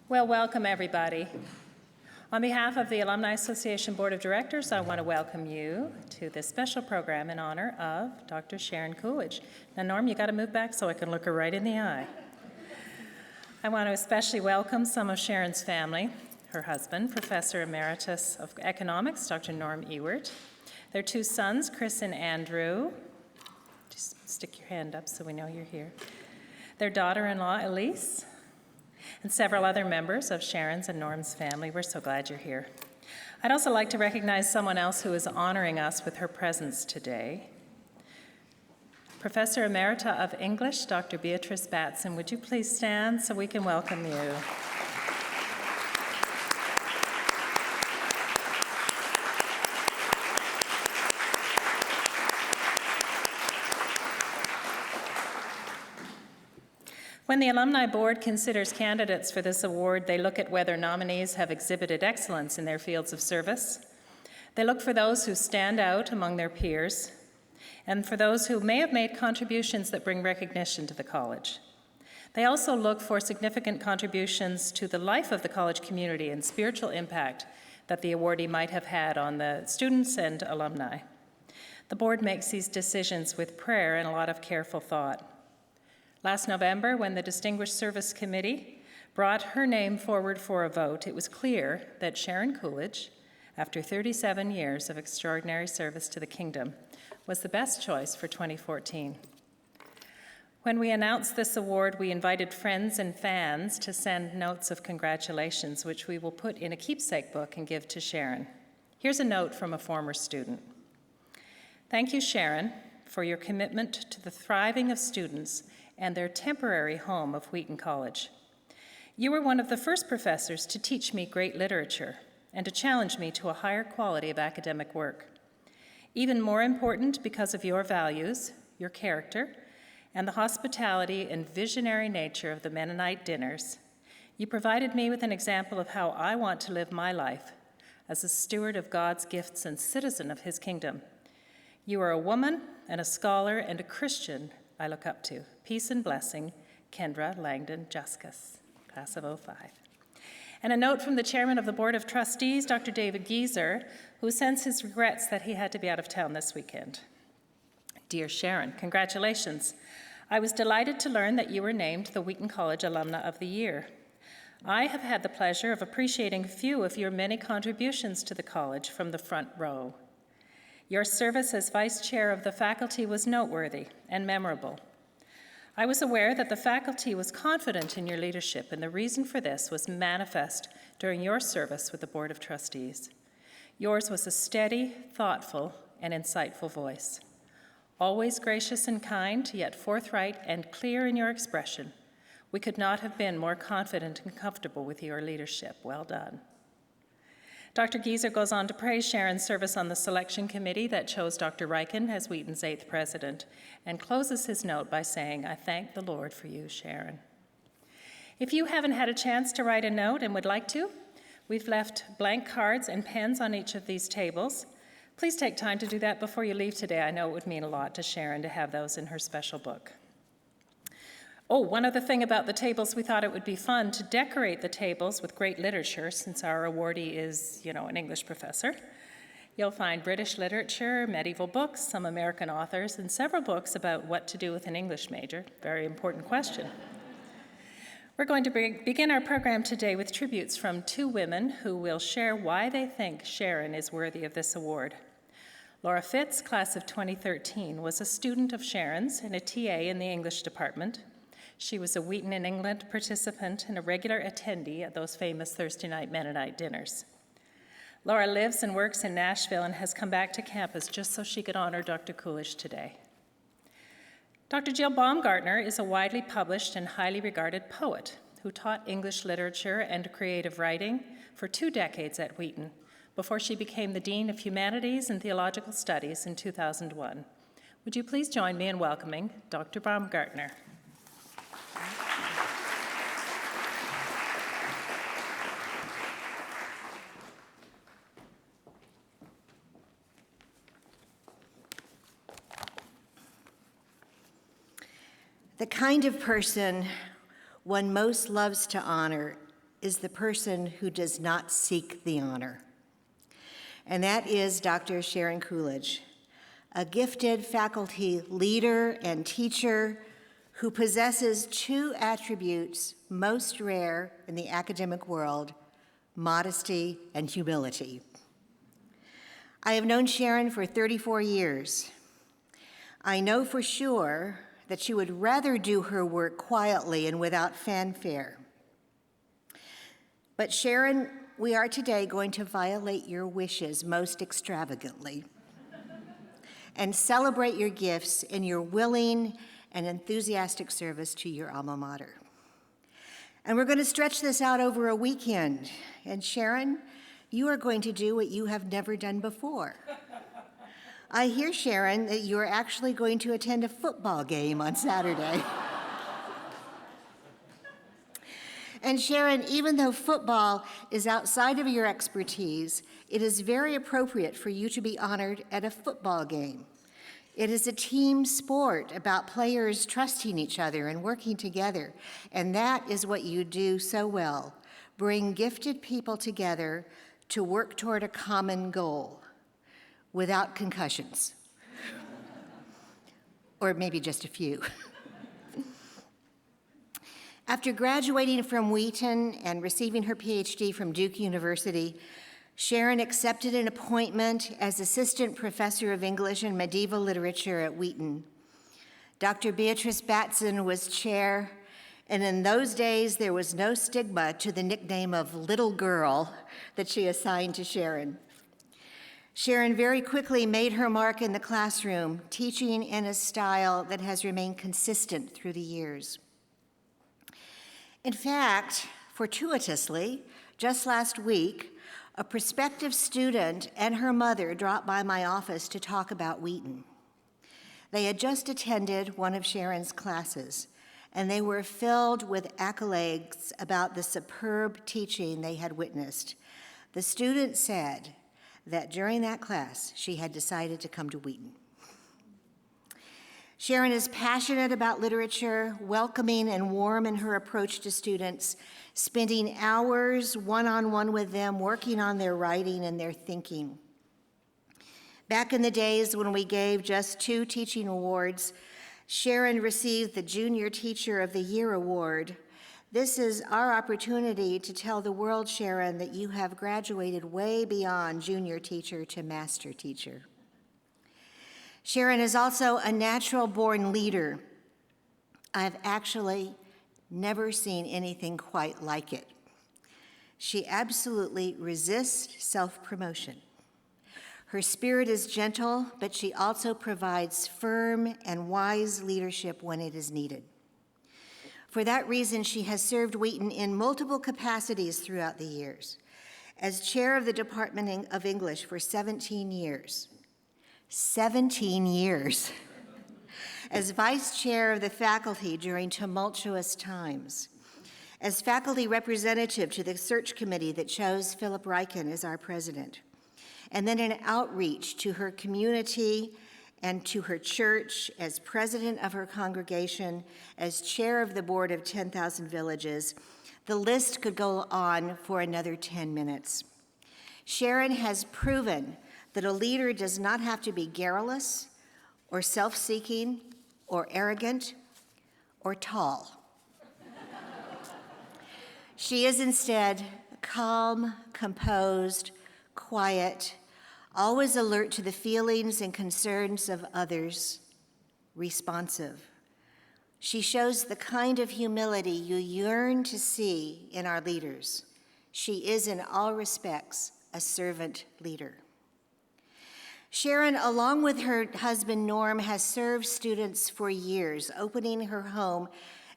Well, welcome everybody. On behalf of the Alumni Association Board of Directors, I want to welcome you to this special program in honor of Dr. Sharon Coolidge. Now, Norm, you got to move back so I can look her right in the eye. I want to especially welcome some of Sharon's family, her husband, Professor Emeritus of Economics, Dr. Norm Ewert, their two sons, Chris and Andrew. Just stick your hand up so we know you're here. Their daughter-in-law, Elise, and several other members of Sharon's and Norm's family. We're so glad you're here. I'd also like to recognize someone else who is honoring us with her presence today. Professor Emerita of English, Dr. Beatrice Batson. Would you please stand so we can welcome you? When the Alumni Board considers candidates for this award, they look at whether nominees have exhibited excellence in their fields of service. They look for those who stand out among their peers, and for those who may have made contributions that bring recognition to the college. They also look for significant contributions to the life of the college community and spiritual impact that the awardee might have had on the students and alumni. The board makes these decisions with prayer and a lot of careful thought. Last November, when the Distinguished Service Committee brought her name forward for a vote, it was clear that Sharon Coolidge, after 37 years of extraordinary service to the kingdom, was the best choice for 2014. When we announced this award, we invited friends and fans to send notes of congratulations, which we will put in a keepsake book and give to Sharon. Here's a note from a former student. Thank you, Sharon, for your commitment to the thriving of students and their temporary home of Wheaton College. You were one of the first professors to teach me great literature and to challenge me to a higher quality of academic work. Even more important, because of your values, your character, and the hospitality and visionary nature of the Mennonite dinners, you provided me with an example of how I want to live my life as a steward of God's gifts and citizen of his kingdom. You are a woman and a scholar and a Christian I look up to. Peace and blessing, Kendra Langdon Juskus, class of 05. And a note from the chairman of the Board of Trustees, Dr. David Gieser, who sends his regrets that he had to be out of town this weekend. Dear Sharon, congratulations. I was delighted to learn that you were named the Wheaton College Alumna of the Year. I have had the pleasure of appreciating a few of your many contributions to the college from the front row. Your service as vice chair of the faculty was noteworthy and memorable. I was aware that the faculty was confident in your leadership, and the reason for this was manifest during your service with the Board of Trustees. Yours was a steady, thoughtful, and insightful voice. Always gracious and kind, yet forthright and clear in your expression, we could not have been more confident and comfortable with your leadership. Well done. Dr. Gieser goes on to praise Sharon's service on the selection committee that chose Dr. Ryken as Wheaton's 8th president, and closes his note by saying, I thank the Lord for you, Sharon. If you haven't had a chance to write a note and would like to, we've left blank cards and pens on each of these tables. Please take time to do that before you leave today. I know it would mean a lot to Sharon to have those in her special book. Oh, one other thing about the tables, we thought it would be fun to decorate the tables with great literature, since our awardee is, an English professor. You'll find British literature, medieval books, some American authors, and several books about what to do with an English major. Very important question. We're going to begin our program today with tributes from two women who will share why they think Sharon is worthy of this award. Laura Fitz, class of 2013, was a student of Sharon's and a TA in the English department. She was a Wheaton in England participant and a regular attendee at those famous Thursday night Mennonite dinners. Laura lives and works in Nashville and has come back to campus just so she could honor Dr. Coolidge today. Dr. Jill Baumgartner is a widely published and highly regarded poet who taught English literature and creative writing for 2 decades at Wheaton before she became the Dean of Humanities and Theological Studies in 2001. Would you please join me in welcoming Dr. Baumgartner? The kind of person one most loves to honor is the person who does not seek the honor. And that is Dr. Sharon Coolidge, a gifted faculty leader and teacher who possesses two attributes most rare in the academic world: modesty and humility. I have known Sharon for 34 years. I know for sure that she would rather do her work quietly and without fanfare. But Sharon, we are today going to violate your wishes most extravagantly and celebrate your gifts in your willing and enthusiastic service to your alma mater. And we're going to stretch this out over a weekend. And Sharon, you are going to do what you have never done before. I hear, Sharon, that you're actually going to attend a football game on Saturday. And Sharon, even though football is outside of your expertise, it is very appropriate for you to be honored at a football game. It is a team sport about players trusting each other and working together, and that is what you do so well: bring gifted people together to work toward a common goal without concussions, or maybe just a few. After graduating from Wheaton and receiving her PhD from Duke University, Sharon accepted an appointment as assistant professor of English and medieval literature at Wheaton. Dr. Beatrice Batson was chair, and in those days there was no stigma to the nickname of Little Girl that she assigned to Sharon. Sharon very quickly made her mark in the classroom, teaching in a style that has remained consistent through the years. In fact, fortuitously, just last week, a prospective student and her mother dropped by my office to talk about Wheaton. They had just attended one of Sharon's classes, and they were filled with accolades about the superb teaching they had witnessed. The student said that during that class, she had decided to come to Wheaton. Sharon is passionate about literature, welcoming and warm in her approach to students, spending hours one-on-one with them, working on their writing and their thinking. Back in the days when we gave just 2 teaching awards, Sharon received the Junior Teacher of the Year award. This is our opportunity to tell the world, Sharon, that you have graduated way beyond junior teacher to master teacher. Sharon is also a natural-born leader. I've actually never seen anything quite like it. She absolutely resists self-promotion. Her spirit is gentle, but she also provides firm and wise leadership when it is needed. For that reason, she has served Wheaton in multiple capacities throughout the years. As chair of the Department of English for 17 years. 17 years. As vice chair of the faculty during tumultuous times. As faculty representative to the search committee that chose Philip Ryken as our president. And then in outreach to her community and to her church, as president of her congregation, as chair of the board of 10,000 Villages. The list could go on for another 10 minutes. Sharon has proven that a leader does not have to be garrulous or self-seeking or arrogant or tall. She is instead calm, composed, quiet, always alert to the feelings and concerns of others, responsive. She shows the kind of humility you yearn to see in our leaders. She is in all respects a servant leader. Sharon, along with her husband Norm, has served students for years, opening her home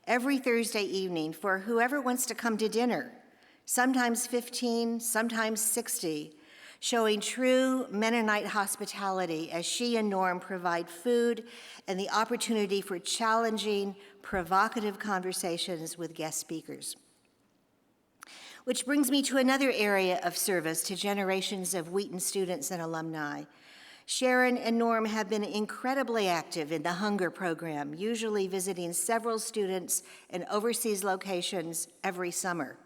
every Thursday evening for whoever wants to come to dinner, sometimes 15, sometimes 60, showing true Mennonite hospitality as she and Norm provide food and the opportunity for challenging, provocative conversations with guest speakers. Which brings me to another area of service to generations of Wheaton students and alumni. Sharon and Norm have been incredibly active in the Hunger program, usually visiting several students in overseas locations every summer.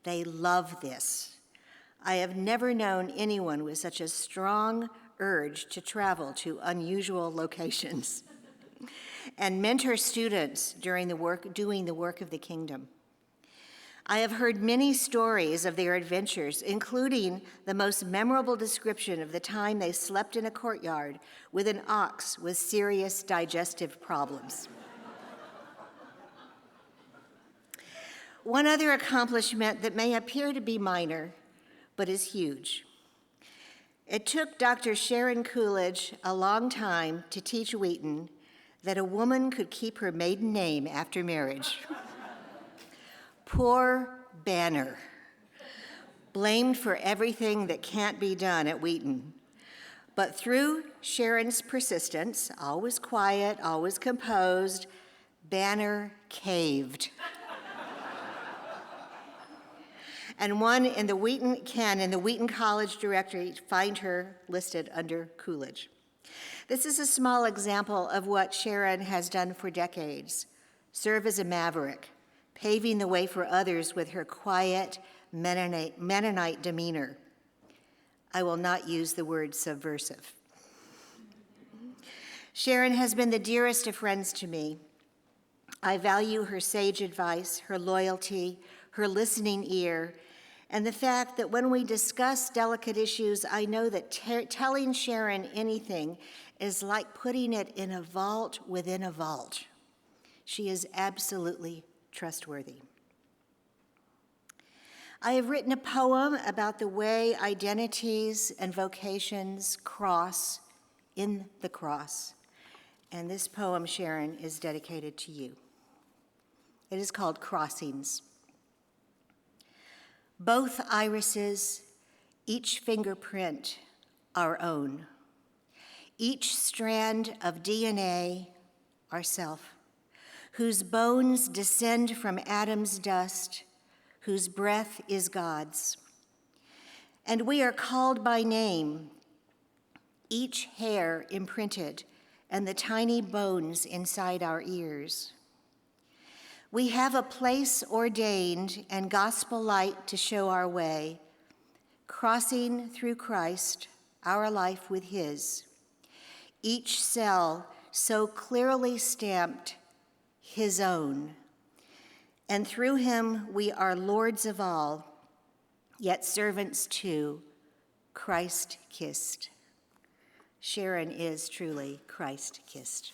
They love this. I have never known anyone with such a strong urge to travel to unusual locations and mentor students doing the work of the kingdom. I have heard many stories of their adventures, including the most memorable description of the time they slept in a courtyard with an ox with serious digestive problems. One other accomplishment that may appear to be minor, but is huge. It took Dr. Sharon Coolidge a long time to teach Wheaton that a woman could keep her maiden name after marriage. Poor Banner, blamed for everything that can't be done at Wheaton. But through Sharon's persistence, always quiet, always composed, Banner caved. And one in the Wheaton College directory, find her listed under Coolidge. This is a small example of what Sharon has done for decades: serve as a maverick, paving the way for others with her quiet Mennonite demeanor. I will not use the word subversive. Sharon has been the dearest of friends to me. I value her sage advice, her loyalty, her listening ear, and the fact that when we discuss delicate issues, I know that telling Sharon anything is like putting it in a vault within a vault. She is absolutely trustworthy. I have written a poem about the way identities and vocations cross in the cross, and this poem, Sharon, is dedicated to you. It is called Crossings. Both irises, each fingerprint our own, each strand of DNA ourself, whose bones descend from Adam's dust, whose breath is God's. And we are called by name, each hair imprinted, and the tiny bones inside our ears. We have a place ordained and gospel light to show our way, crossing through Christ, our life with his. Each cell so clearly stamped his own. And through him we are lords of all, yet servants too, Christ-kissed. Sharon is truly Christ-kissed.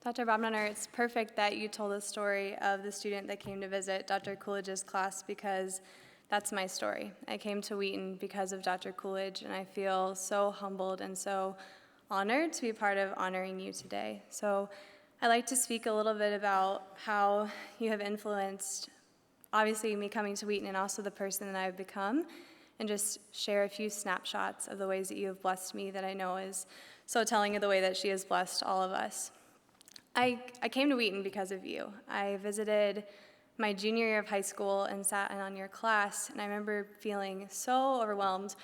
Dr. Bobnunner, it's perfect that you told the story of the student that came to visit Dr. Coolidge's class, because that's my story. I came to Wheaton because of Dr. Coolidge, and I feel so humbled and so honored to be part of honoring you today. So I'd like to speak a little bit about how you have influenced, obviously, me coming to Wheaton and also the person that I've become, and just share a few snapshots of the ways that you have blessed me that I know is so telling of the way that she has blessed all of us. I came to Wheaton because of you. I visited my junior year of high school and sat in on your class, and I remember feeling so overwhelmed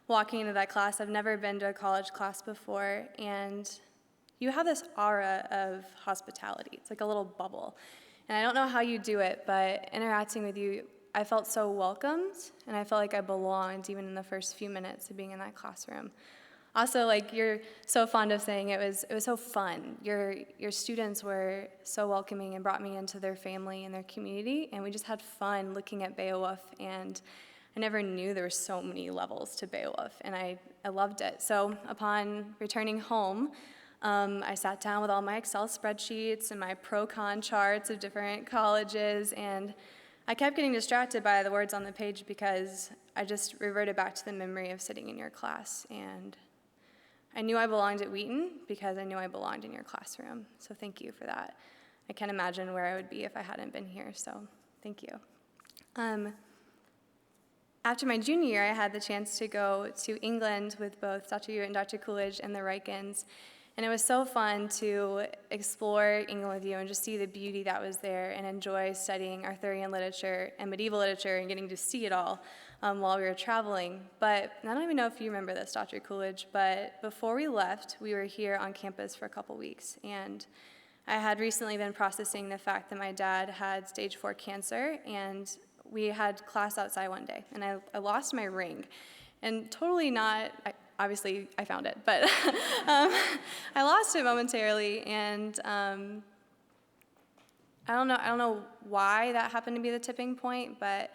walking into that class. I've never been to a college class before, and you have this aura of hospitality. It's like a little bubble. And I don't know how you do it, but interacting with you, I felt so welcomed, and I felt like I belonged even in the first few minutes of being in that classroom. Also, like, you're so fond of saying it was so fun. Your students were so welcoming and brought me into their family and their community, and we just had fun looking at Beowulf, and I never knew there were so many levels to Beowulf, and I loved it. So upon returning home, I sat down with all my Excel spreadsheets and my pro-con charts of different colleges, and I kept getting distracted by the words on the page because I just reverted back to the memory of sitting in your class, and I knew I belonged at Wheaton because I knew I belonged in your classroom. So thank you for that. I can't imagine where I would be if I hadn't been here, so thank you. After my junior year, I had the chance to go to England with both Dr. Yu and Dr. Coolidge and the Rikens, And it was so fun to explore England with you and just see the beauty that was there and enjoy studying Arthurian literature and medieval literature and getting to see it all while we were traveling. But I don't even know if you remember this, Dr. Coolidge, but before we left, we were here on campus for a couple weeks. And I had recently been processing the fact that my dad had stage 4 cancer, and we had class outside one day, and I lost my ring. And totally not, obviously I found it, but I lost it momentarily, and I don't know why that happened to be the tipping point, but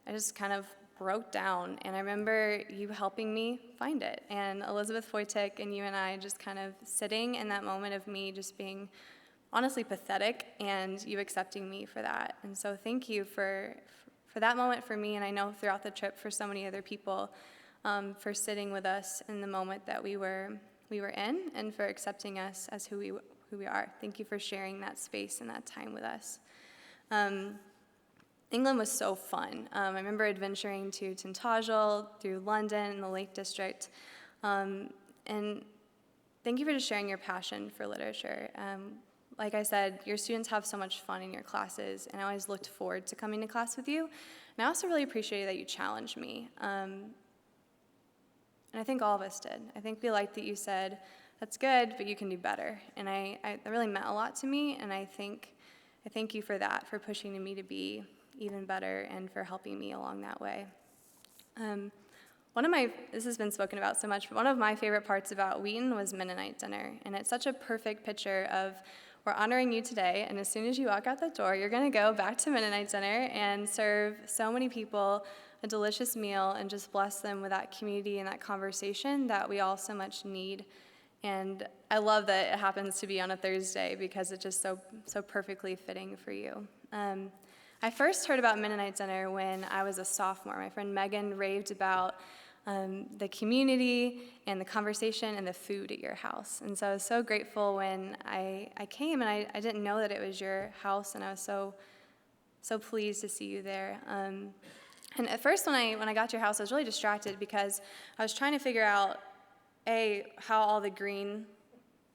I just kind of broke down, and I remember you helping me find it, and Elizabeth Wojtek and you and I just kind of sitting in that moment of me just being honestly pathetic, and you accepting me for that. And so thank you for that moment for me, and I know throughout the trip for so many other people, for sitting with us in the moment that we were in, and for accepting us as who we are. Thank you for sharing that space and that time with us. England was so fun. I remember adventuring to Tintagel, through London and the Lake District, and thank you for just sharing your passion for literature. Like I said, your students have so much fun in your classes, and I always looked forward to coming to class with you. And I also really appreciated that you challenged me. And I think all of us did. I think we liked that you said, that's good, but you can do better. And that really meant a lot to me, and I thank you for that, for pushing me to be even better and for helping me along that way. This has been spoken about so much, but one of my favorite parts about Wheaton was Mennonite dinner, and it's such a perfect picture of, we're honoring you today, and as soon as you walk out the door, you're going to go back to Mennonite dinner and serve so many people a delicious meal and just bless them with that community and that conversation that we all so much need. And I love that it happens to be on a Thursday because it's just so perfectly fitting for you. I first heard about Mennonite dinner when I was a sophomore. My friend Megan raved about the community and the conversation and the food at your house. And so I was so grateful when I came, and I didn't know that it was your house, and I was so pleased to see you there. And at first when I got to your house, I was really distracted because I was trying to figure out, how all the green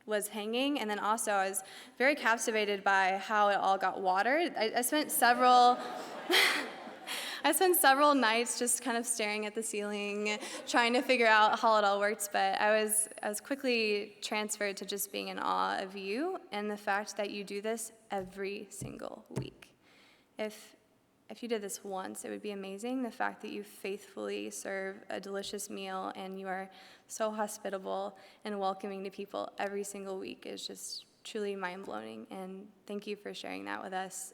was hanging, and then also I was very captivated by how it all got watered. I spent several nights just kind of staring at the ceiling, trying to figure out how it all worked, but I was quickly transferred to just being in awe of you and the fact that you do this every single week. If you did this once, it would be amazing. The fact that you faithfully serve a delicious meal and you are so hospitable and welcoming to people every single week is just truly mind-blowing, and thank you for sharing that with us.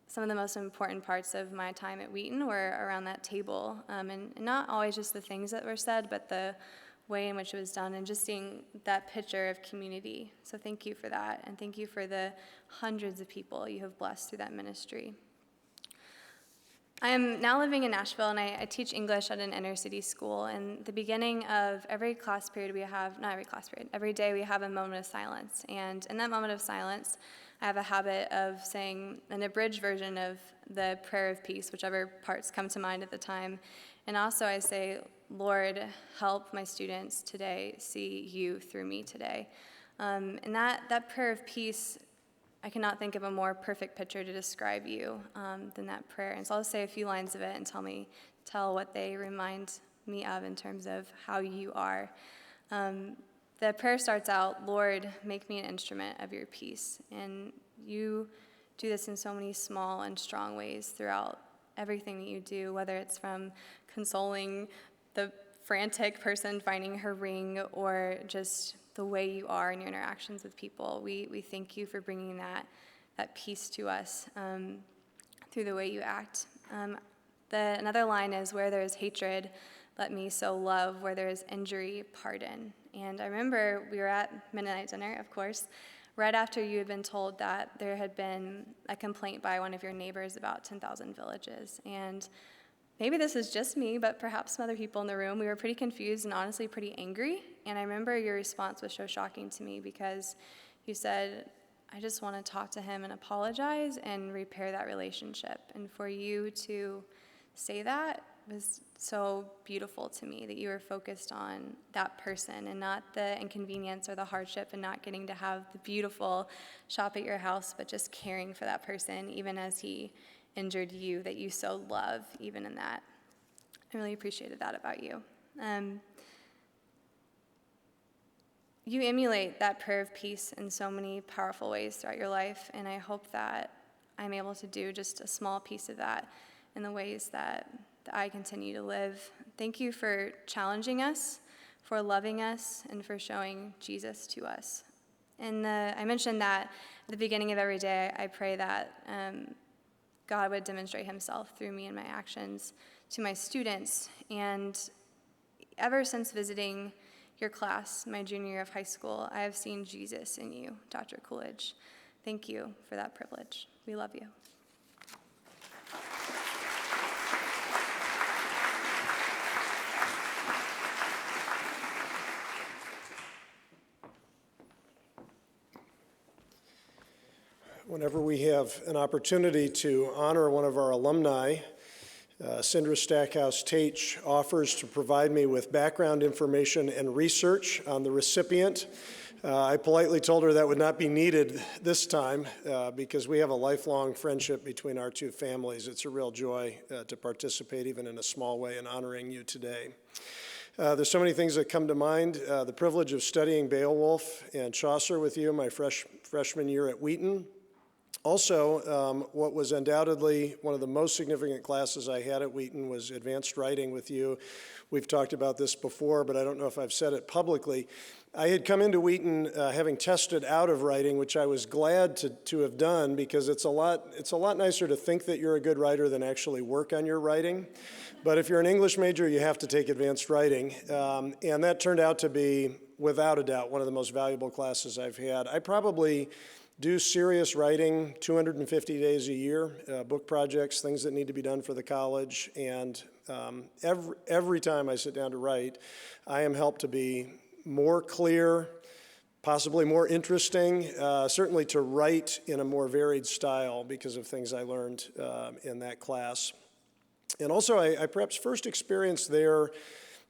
Some of the most important parts of my time at Wheaton were around that table, and not always just the things that were said, but the way in which it was done, and just seeing that picture of community. So thank you for that, and thank you for the hundreds of people you have blessed through that ministry. I am now living in Nashville, and I teach English at an inner city school, and the beginning of every class period every day we have a moment of silence, and in that moment of silence, I have a habit of saying an abridged version of the prayer of peace, whichever parts come to mind at the time, and also I say, Lord, help my students today see you through me today. And that prayer of peace, I cannot think of a more perfect picture to describe you than that prayer. And so I'll say a few lines of it and tell what they remind me of in terms of how you are. The prayer starts out, Lord, make me an instrument of your peace. And you do this in so many small and strong ways throughout everything that you do, whether it's from consoling the frantic person finding her ring or just the way you are in your interactions with people. We thank you for bringing that peace to us through the way you act. Another line is, where there is hatred, let me sow love. Where there is injury, pardon. And I remember we were at Mennonite dinner, of course, right after you had been told that there had been a complaint by one of your neighbors about 10,000 villages. And maybe this is just me, but perhaps some other people in the room, we were pretty confused and honestly pretty angry. And I remember your response was so shocking to me because you said, I just want to talk to him and apologize and repair that relationship. And for you to say that was so beautiful to me, that you were focused on that person and not the inconvenience or the hardship, and not getting to have the beautiful shop at your house, but just caring for that person, even as he injured you, that you so love, even in that. I really appreciated that about you. You emulate that prayer of peace in so many powerful ways throughout your life, and I hope that I'm able to do just a small piece of that in the ways that I continue to live. Thank you for challenging us, for loving us, and for showing Jesus to us. And I mentioned that at the beginning of every day, I pray that God would demonstrate himself through me and my actions to my students. And ever since visiting your class, my junior year of high school, I have seen Jesus in you, Dr. Coolidge. Thank you for that privilege. We love you. Whenever we have an opportunity to honor one of our alumni, Cindra Stackhouse-Tate offers to provide me with background information and research on the recipient. I politely told her that would not be needed this time because we have a lifelong friendship between our two families. It's a real joy to participate, even in a small way, in honoring you today. There's so many things that come to mind. The privilege of studying Beowulf and Chaucer with you my freshman year at Wheaton. Also, what was undoubtedly one of the most significant classes I had at Wheaton was advanced writing with you. We've talked about this before, but I don't know if I've said it publicly. I had come into Wheaton having tested out of writing, which I was glad to have done, because it's a lot nicer to think that you're a good writer than actually work on your writing. But if you're an English major, you have to take advanced writing, and that turned out to be, without a doubt, one of the most valuable classes I've had. I probably do serious writing 250 days a year, book projects, things that need to be done for the college, and every time I sit down to write, I am helped to be more clear, possibly more interesting, certainly to write in a more varied style because of things I learned in that class. And also, I perhaps first experienced there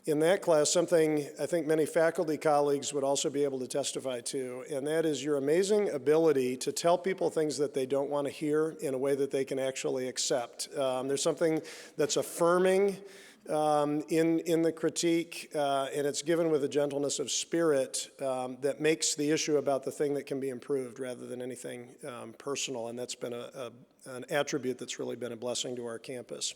in that class something I think many faculty colleagues would also be able to testify to, and that is your amazing ability to tell people things that they don't want to hear in a way that they can actually accept. There's something that's affirming in the critique, and it's given with a gentleness of spirit that makes the issue about the thing that can be improved rather than anything personal, and that's been an attribute that's really been a blessing to our campus.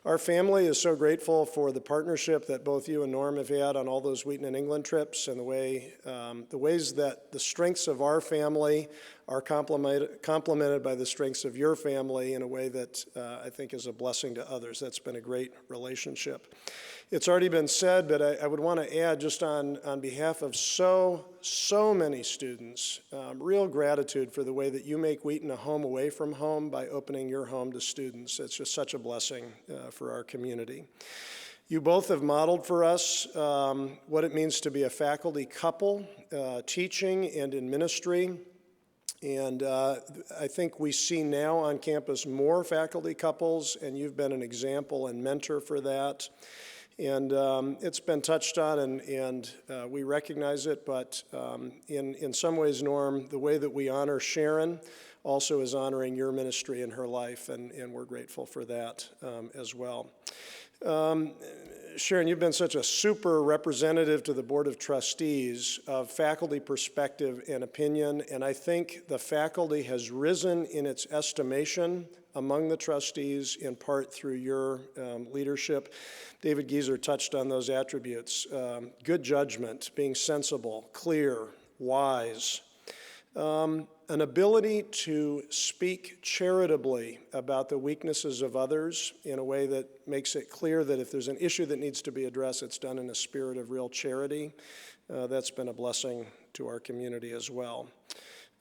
Our family is so grateful for the partnership that both you and Norm have had on all those Wheaton and England trips, and the ways that the strengths of our family are complemented by the strengths of your family in a way that I think is a blessing to others. That's been a great relationship. It's already been said, but I would want to add, just on behalf of so many students, real gratitude for the way that you make Wheaton a home away from home by opening your home to students. It's just such a blessing for our community. You both have modeled for us what it means to be a faculty couple, teaching and in ministry. And I think we see now on campus more faculty couples, and you've been an example and mentor for that. And it's been touched on, and we recognize it, but in some ways, Norm, the way that we honor Sharon also is honoring your ministry in her life, and we're grateful for that as well. Sharon, you've been such a super representative to the Board of Trustees of faculty perspective and opinion, and I think the faculty has risen in its estimation among the trustees in part through your leadership. David Gieser touched on those attributes. Good judgment, being sensible, clear, wise. An ability to speak charitably about the weaknesses of others in a way that makes it clear that if there's an issue that needs to be addressed, it's done in a spirit of real charity. That's been a blessing to our community as well.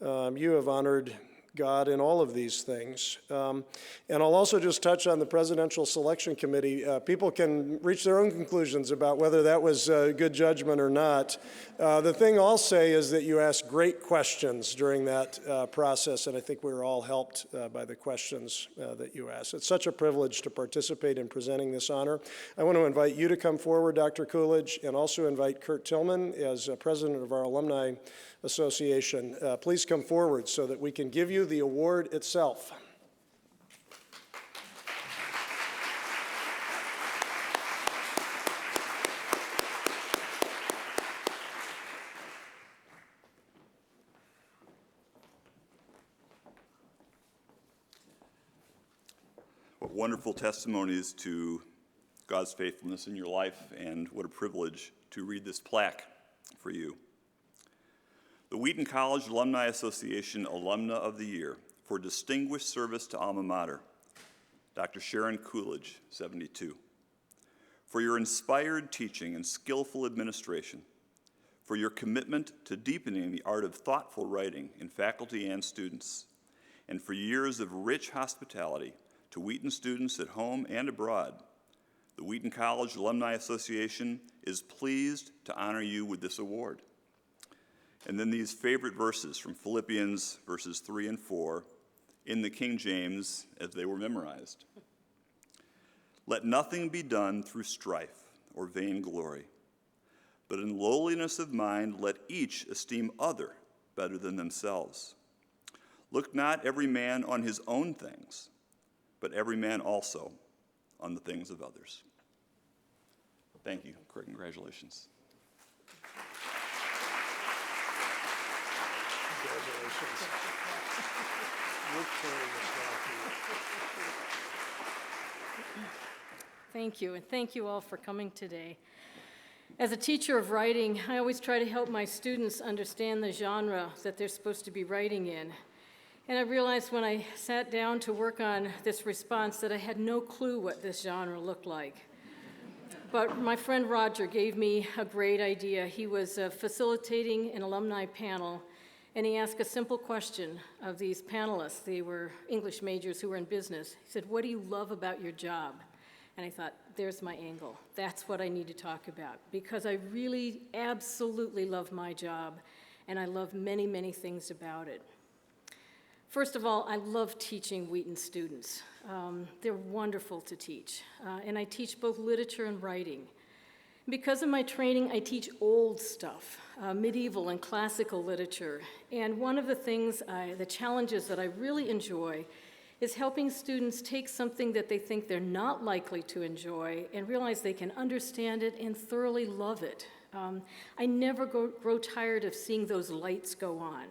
You have honored God in all of these things. And I'll also just touch on the Presidential Selection Committee. People can reach their own conclusions about whether that was good judgment or not. The thing I'll say is that you asked great questions during that process, and I think we were all helped by the questions that you asked. It's such a privilege to participate in presenting this honor. I want to invite you to come forward, Dr. Coolidge, and also invite Kurt Tillman as president of our Alumni Association. Please come forward so that we can give you the award itself. What wonderful testimonies to God's faithfulness in your life, and what a privilege to read this plaque for you. The Wheaton College Alumni Association Alumna of the Year for distinguished service to Alma Mater, Dr. Sharon Coolidge, 72. For your inspired teaching and skillful administration, for your commitment to deepening the art of thoughtful writing in faculty and students, and for years of rich hospitality to Wheaton students at home and abroad, the Wheaton College Alumni Association is pleased to honor you with this award. And then these favorite verses from Philippians verses 3 and 4 in the King James as they were memorized. Let nothing be done through strife or vainglory, but in lowliness of mind let each esteem other better than themselves. Look not every man on his own things, but every man also on the things of others. Thank you. Congratulations. Congratulations. Thank you, and thank you all for coming today. As a teacher of writing, I always try to help my students understand the genre that they're supposed to be writing in. And I realized when I sat down to work on this response that I had no clue what this genre looked like. But my friend Roger gave me a great idea. He was facilitating an alumni panel, and he asked a simple question of these panelists. They were English majors who were in business. He said, "What do you love about your job?" And I thought, there's my angle. That's what I need to talk about, because I really absolutely love my job, and I love many, many things about it. First of all, I love teaching Wheaton students. They're wonderful to teach, and I teach both literature and writing. Because of my training, I teach old stuff, medieval and classical literature, and one of the things, the challenges that I really enjoy is helping students take something that they think they're not likely to enjoy and realize they can understand it and thoroughly love it. I never grow tired of seeing those lights go on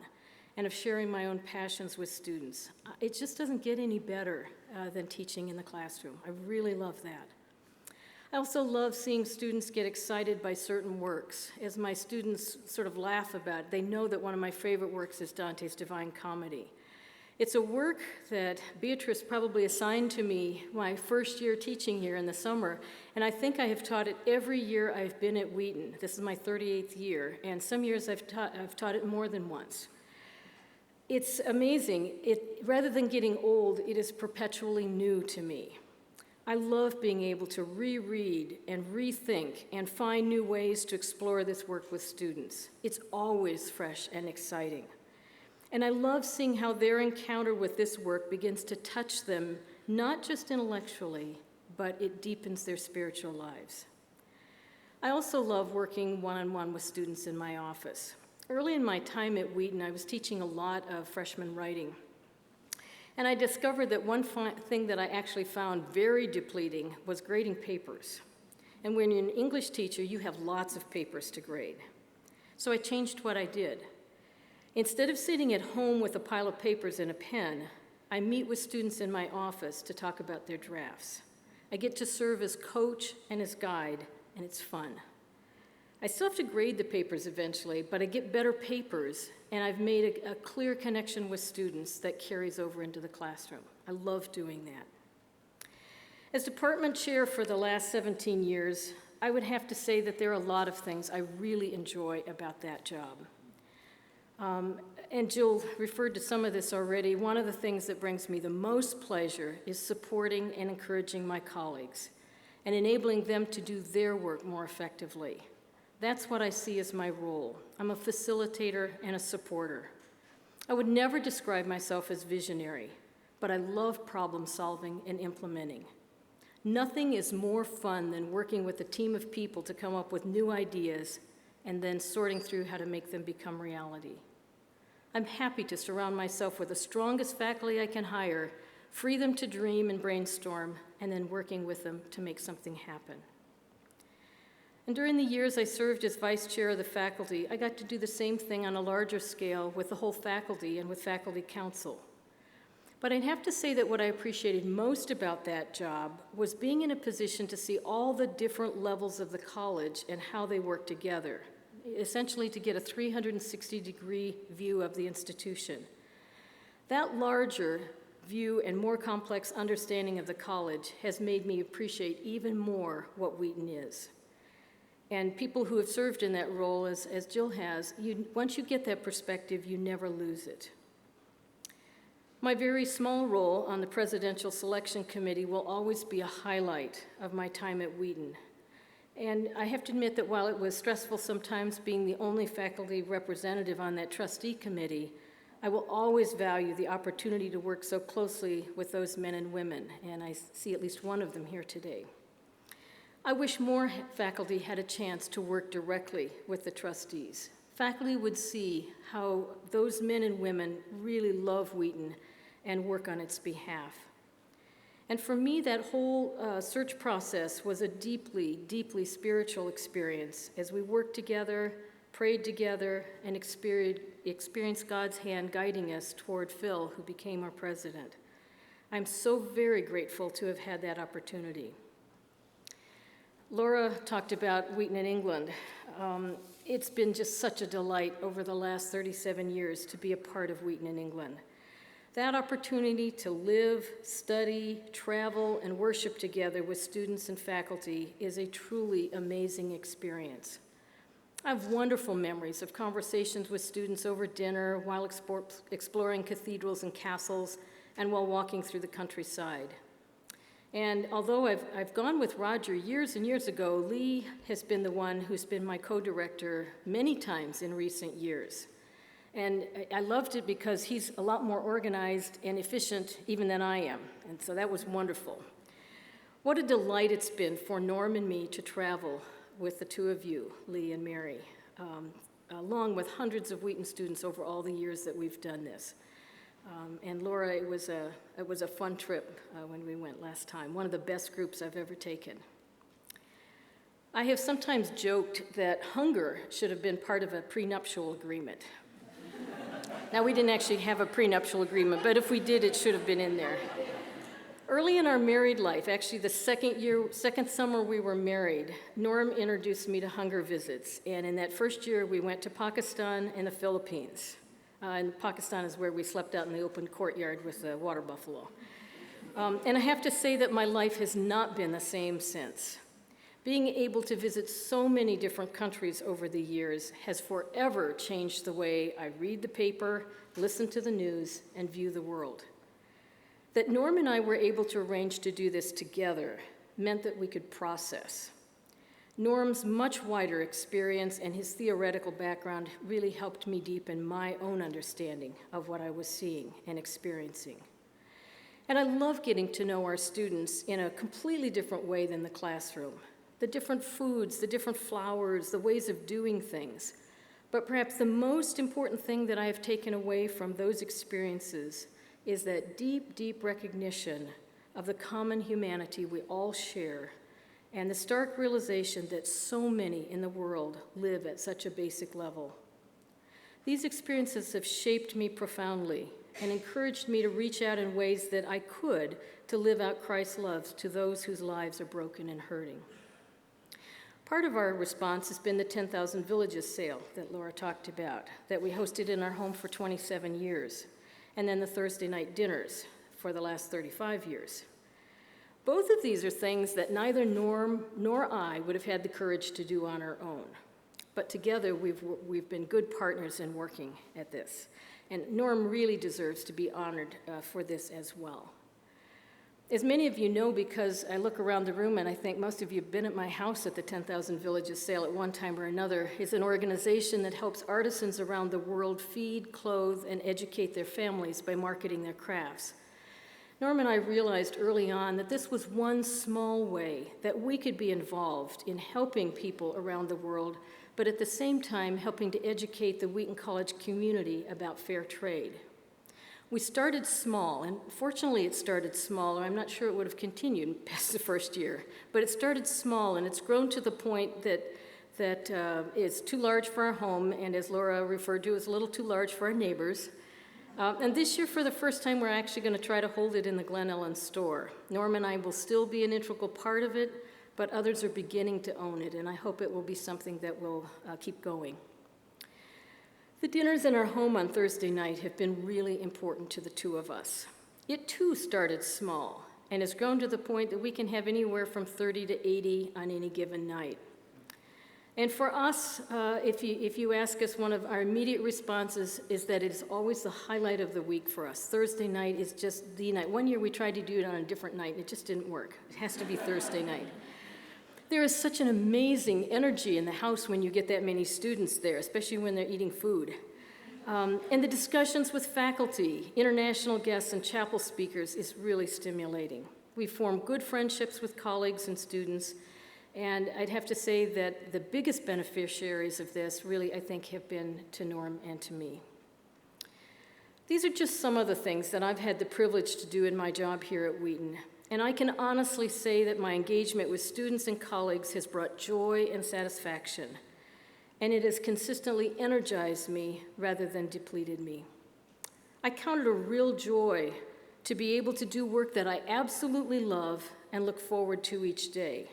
and of sharing my own passions with students. It just doesn't get any better than teaching in the classroom. I really love that. I also love seeing students get excited by certain works. As my students sort of laugh about it, they know that one of my favorite works is Dante's Divine Comedy. It's a work that Beatrice probably assigned to me my first year teaching here in the summer, and I think I have taught it every year I've been at Wheaton. This is my 38th year, and some years I've taught it more than once. It's amazing. Rather than getting old, it is perpetually new to me. I love being able to reread and rethink and find new ways to explore this work with students. It's always fresh and exciting. And I love seeing how their encounter with this work begins to touch them, not just intellectually, but it deepens their spiritual lives. I also love working one-on-one with students in my office. Early in my time at Wheaton, I was teaching a lot of freshman writing. And I discovered that one thing that I actually found very depleting was grading papers. And when you're an English teacher, you have lots of papers to grade. So I changed what I did. Instead of sitting at home with a pile of papers and a pen, I meet with students in my office to talk about their drafts. I get to serve as coach and as guide, and it's fun. I still have to grade the papers eventually, but I get better papers, and I've made a clear connection with students that carries over into the classroom. I love doing that. As department chair for the last 17 years, I would have to say that there are a lot of things I really enjoy about that job. And Jill referred to some of this already. One of the things that brings me the most pleasure is supporting and encouraging my colleagues and enabling them to do their work more effectively. That's what I see as my role. I'm a facilitator and a supporter. I would never describe myself as visionary, but I love problem solving and implementing. Nothing is more fun than working with a team of people to come up with new ideas and then sorting through how to make them become reality. I'm happy to surround myself with the strongest faculty I can hire, free them to dream and brainstorm, and then working with them to make something happen. And during the years I served as vice chair of the faculty, I got to do the same thing on a larger scale with the whole faculty and with faculty council. But I'd have to say that what I appreciated most about that job was being in a position to see all the different levels of the college and how they work together, essentially to get a 360-degree view of the institution. That larger view and more complex understanding of the college has made me appreciate even more what Wheaton is. And people who have served in that role, as Jill has, once you get that perspective, you never lose it. My very small role on the Presidential Selection Committee will always be a highlight of my time at Wheaton. And I have to admit that while it was stressful sometimes being the only faculty representative on that trustee committee, I will always value the opportunity to work so closely with those men and women, and I see at least one of them here today. I wish more faculty had a chance to work directly with the trustees. Faculty would see how those men and women really love Wheaton and work on its behalf. And for me, that whole search process was a deeply, deeply spiritual experience as we worked together, prayed together, and experienced God's hand guiding us toward Phil, who became our president. I'm so very grateful to have had that opportunity. Laura talked about Wheaton in England. It's been just such a delight over the last 37 years to be a part of Wheaton in England. That opportunity to live, study, travel, and worship together with students and faculty is a truly amazing experience. I have wonderful memories of conversations with students over dinner, while exploring cathedrals and castles, and while walking through the countryside. And although I've gone with Roger years and years ago, Lee has been the one who's been my co-director many times in recent years. And I loved it because he's a lot more organized and efficient even than I am, and so that was wonderful. What a delight it's been for Norm and me to travel with the two of you, Lee and Mary, along with hundreds of Wheaton students over all the years that we've done this. And Laura, it was a fun trip when we went last time, one of the best groups I've ever taken. I have sometimes joked that hunger should have been part of a prenuptial agreement. Now, we didn't actually have a prenuptial agreement, but if we did, it should have been in there. Early in our married life, actually the second summer we were married, Norm introduced me to hunger visits. And in that first year, we went to Pakistan and the Philippines. And Pakistan is where we slept out in the open courtyard with the water buffalo. And I have to say that my life has not been the same since. Being able to visit so many different countries over the years has forever changed the way I read the paper, listen to the news, and view the world. That Norm and I were able to arrange to do this together meant that we could process. Norm's much wider experience and his theoretical background really helped me deepen my own understanding of what I was seeing and experiencing. And I love getting to know our students in a completely different way than the classroom. The different foods, the different flowers, the ways of doing things. But perhaps the most important thing that I have taken away from those experiences is that deep, deep recognition of the common humanity we all share and the stark realization that so many in the world live at such a basic level. These experiences have shaped me profoundly and encouraged me to reach out in ways that I could to live out Christ's love to those whose lives are broken and hurting. Part of our response has been the 10,000 Villages sale that Laura talked about, that we hosted in our home for 27 years, and then the Thursday night dinners for the last 35 years. Both of these are things that neither Norm nor I would have had the courage to do on our own. But together, we've been good partners in working at this. And Norm really deserves to be honored for this as well. As many of you know, because I look around the room and I think most of you have been at my house at the 10,000 Villages sale at one time or another, is an organization that helps artisans around the world feed, clothe, and educate their families by marketing their crafts. Norm and I realized early on that this was one small way that we could be involved in helping people around the world, but at the same time helping to educate the Wheaton College community about fair trade. We started small, and fortunately it started small, or I'm not sure it would have continued past the first year, but it started small, and it's grown to the point that it's too large for our home, and as Laura referred to, it's a little too large for our neighbors. And this year, for the first time, we're actually going to try to hold it in the Glen Ellen store. Norm and I will still be an integral part of it, but others are beginning to own it, and I hope it will be something that will keep going. The dinners in our home on Thursday night have been really important to the two of us. It too started small and has grown to the point that we can have anywhere from 30 to 80 on any given night. And for us, if you ask us, one of our immediate responses is that it is always the highlight of the week for us. Thursday night is just the night. One year we tried to do it on a different night, and it just didn't work. It has to be Thursday night. There is such an amazing energy in the house when you get that many students there, especially when they're eating food. And the discussions with faculty, international guests, and chapel speakers is really stimulating. We form good friendships with colleagues and students, and I'd have to say that the biggest beneficiaries of this really, I think, have been to Norm and to me. These are just some of the things that I've had the privilege to do in my job here at Wheaton. And I can honestly say that my engagement with students and colleagues has brought joy and satisfaction, and it has consistently energized me rather than depleted me. I count it a real joy to be able to do work that I absolutely love and look forward to each day.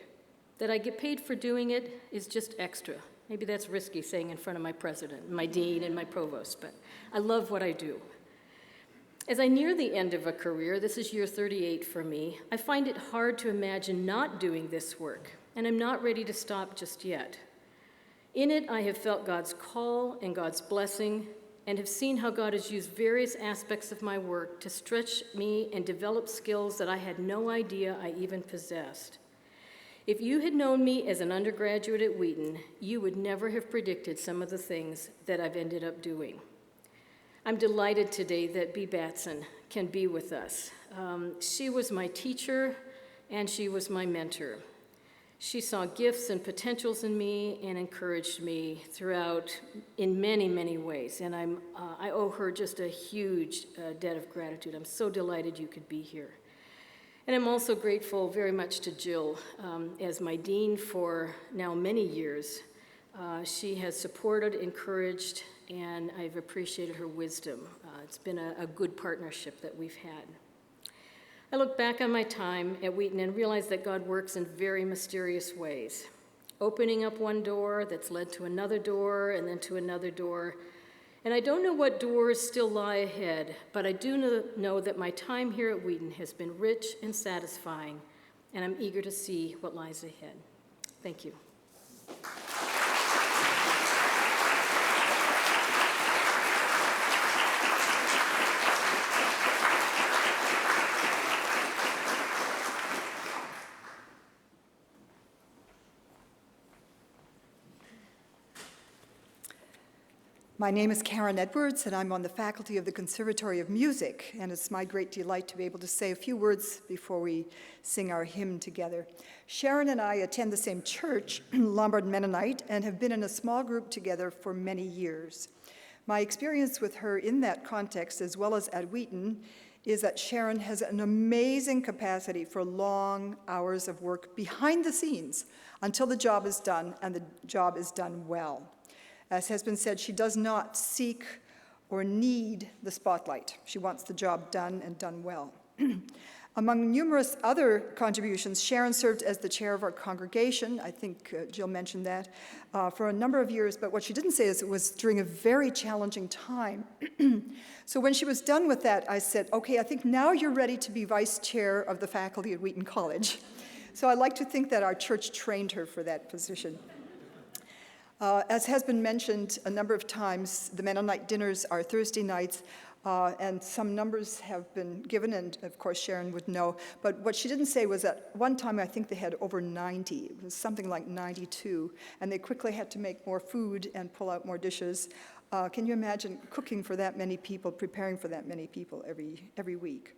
That I get paid for doing it is just extra. Maybe that's risky saying in front of my president, my dean, and my provost, but I love what I do. As I near the end of a career, this is year 38 for me, I find it hard to imagine not doing this work, and I'm not ready to stop just yet. In it, I have felt God's call and God's blessing, and have seen how God has used various aspects of my work to stretch me and develop skills that I had no idea I even possessed. If you had known me as an undergraduate at Wheaton, you would never have predicted some of the things that I've ended up doing. I'm delighted today that Bea Batson can be with us. She was my teacher, and she was my mentor. She saw gifts and potentials in me and encouraged me throughout in many, many ways. And I owe her just a huge debt of gratitude. I'm so delighted you could be here. And I'm also grateful very much to Jill as my dean for now many years. She has supported, encouraged, and I've appreciated her wisdom. It's been a good partnership that we've had. I look back on my time at Wheaton and realize that God works in very mysterious ways, opening up one door that's led to another door and then to another door. And I don't know what doors still lie ahead, but I do know that my time here at Wheaton has been rich and satisfying, and I'm eager to see what lies ahead. Thank you. My name is Karen Edwards, and I'm on the faculty of the Conservatory of Music, and it's my great delight to be able to say a few words before we sing our hymn together. Sharon and I attend the same church, Lombard Mennonite, and have been in a small group together for many years. My experience with her in that context, as well as at Wheaton, is that Sharon has an amazing capacity for long hours of work behind the scenes until the job is done, and the job is done well. As has been said, she does not seek or need the spotlight. She wants the job done and done well. Among numerous other contributions, Sharon served as the chair of our congregation. I think Jill mentioned that for a number of years, but what she didn't say is it was during a very challenging time. So when she was done with that, I said, okay, I think now you're ready to be vice chair of the faculty at Wheaton College. So I like to think that our church trained her for that position. As has been mentioned a number of times, the Mennonite dinners are Thursday nights, and some numbers have been given, and of course Sharon would know. But what she didn't say was that one time I think they had over 90. It was something like 92, and they quickly had to make more food and pull out more dishes. Can you imagine cooking for that many people, preparing for that many people every week?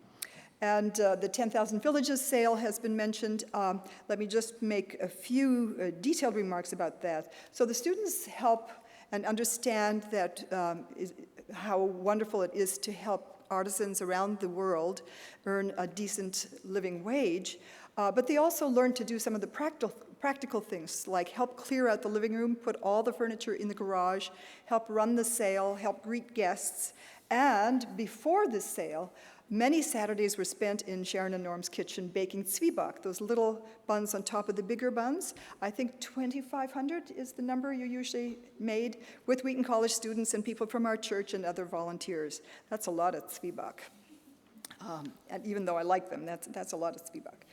And the 10,000 Villages sale has been mentioned. Let me just make a few detailed remarks about that. So the students help and understand that how wonderful it is to help artisans around the world earn a decent living wage, but they also learn to do some of the practical things, like help clear out the living room, put all the furniture in the garage, help run the sale, help greet guests, and before the sale, many Saturdays were spent in Sharon and Norm's kitchen baking zwieback, those little buns on top of the bigger buns. I think 2,500 is the number you usually made with Wheaton College students and people from our church and other volunteers. That's a lot of zwieback. And even though I like them, that's a lot of zwieback.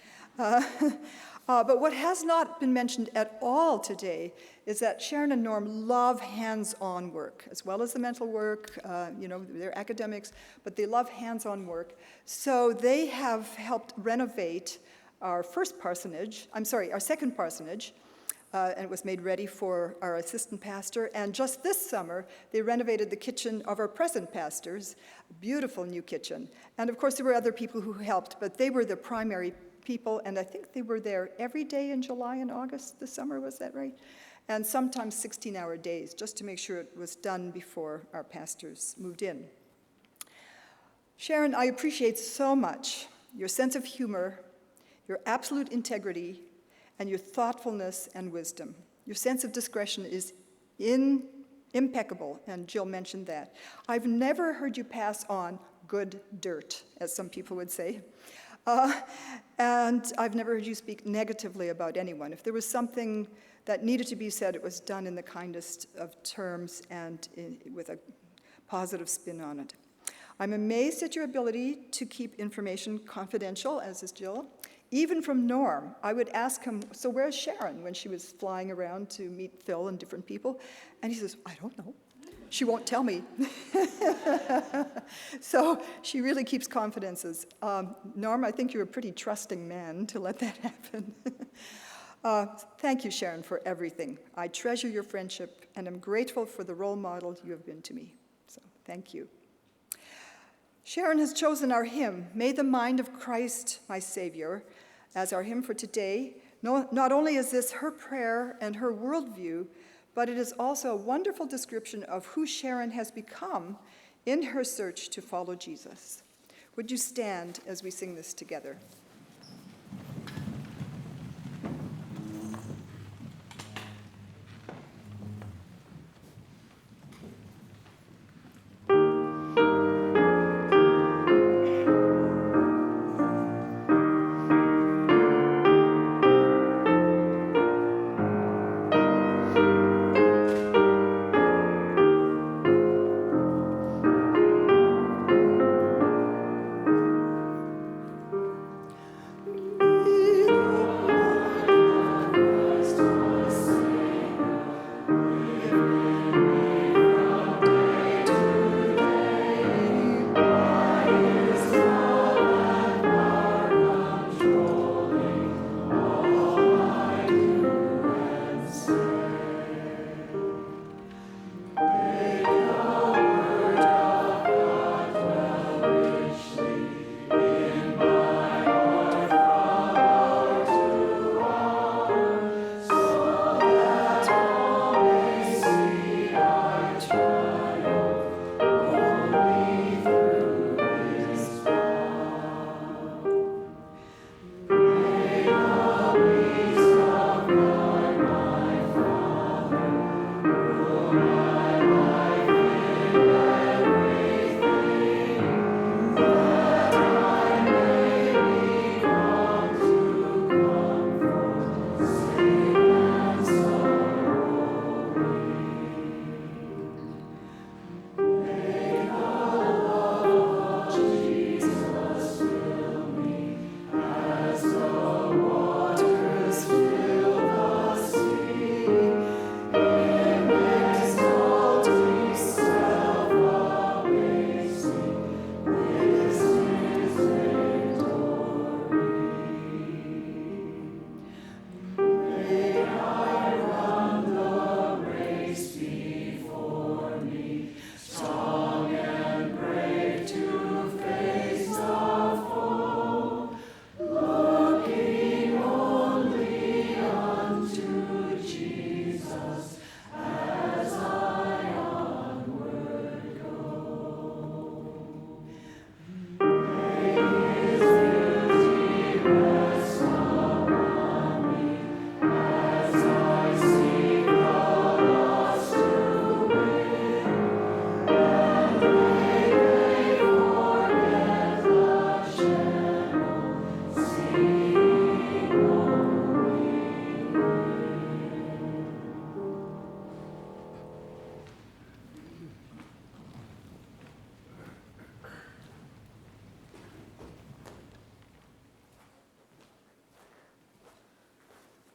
But what has not been mentioned at all today is that Sharon and Norm love hands-on work, as well as the mental work. They're academics, but they love hands-on work. So they have helped renovate our second parsonage, and it was made ready for our assistant pastor. And just this summer, they renovated the kitchen of our present pastor's beautiful new kitchen. And of course, there were other people who helped, but they were the primary people, and I think they were there every day in July and August this summer, was that right? And sometimes 16-hour days, just to make sure it was done before our pastors moved in. Sharon, I appreciate so much your sense of humor, your absolute integrity, and your thoughtfulness and wisdom. Your sense of discretion is impeccable, and Jill mentioned that. I've never heard you pass on good dirt, as some people would say. And I've never heard you speak negatively about anyone. If there was something that needed to be said, it was done in the kindest of terms and with a positive spin on it. I'm amazed at your ability to keep information confidential, as is Jill. Even from Norm, I would ask him, so where's Sharon, when she was flying around to meet Phil and different people? And he says, I don't know. She won't tell me. So she really keeps confidences. Norm, I think you're a pretty trusting man to let that happen. Thank you, Sharon, for everything. I treasure your friendship and am grateful for the role model you have been to me. So thank you. Sharon has chosen our hymn, May the Mind of Christ, My Savior, as our hymn for today. Not only is this her prayer and her worldview, but it is also a wonderful description of who Sharon has become in her search to follow Jesus. Would you stand as we sing this together?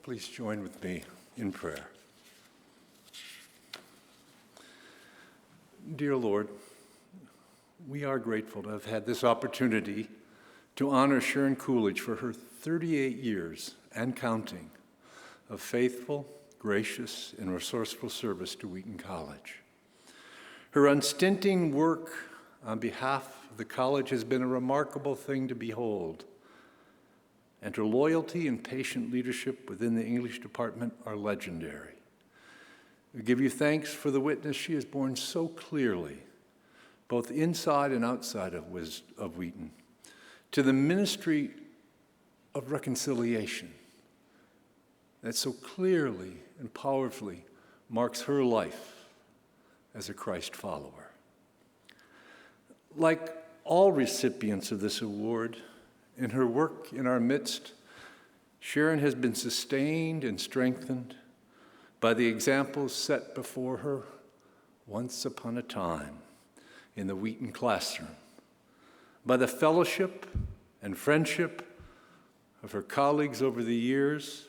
Please join with me in prayer. Dear Lord, we are grateful to have had this opportunity to honor Sharon Coolidge for her 38 years and counting of faithful, gracious, and resourceful service to Wheaton College. Her unstinting work on behalf of the college has been a remarkable thing to behold, and her loyalty and patient leadership within the English department are legendary. We give you thanks for the witness she has borne so clearly, both inside and outside of Wheaton, to the ministry of reconciliation that so clearly and powerfully marks her life as a Christ follower. Like all recipients of this award, in her work in our midst, Sharon has been sustained and strengthened by the examples set before her once upon a time in the Wheaton classroom, by the fellowship and friendship of her colleagues over the years,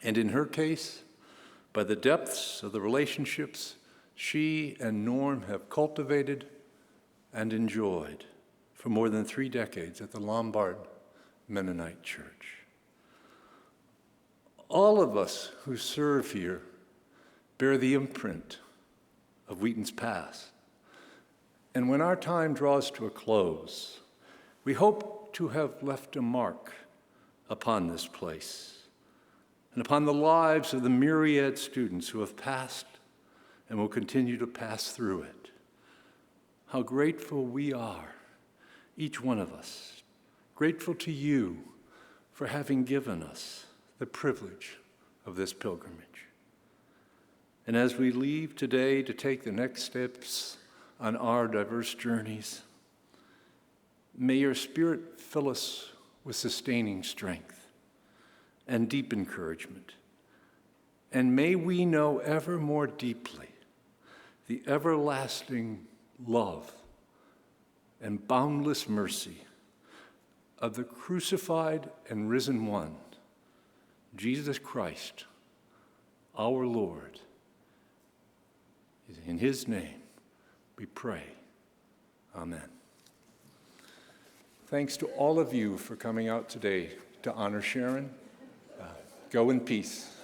and in her case, by the depths of the relationships she and Norm have cultivated and enjoyed for more than 3 decades at the Lombard Mennonite Church. All of us who serve here bear the imprint of Wheaton's past. And when our time draws to a close, we hope to have left a mark upon this place and upon the lives of the myriad students who have passed and will continue to pass through it. How grateful we are, each one of us, grateful to you for having given us the privilege of this pilgrimage. And as we leave today to take the next steps on our diverse journeys, may your Spirit fill us with sustaining strength and deep encouragement. And may we know ever more deeply the everlasting love and boundless mercy of the crucified and risen one, Jesus Christ, our Lord. In his name we pray. Amen. Thanks to all of you for coming out today to honor Sharon. Go in peace.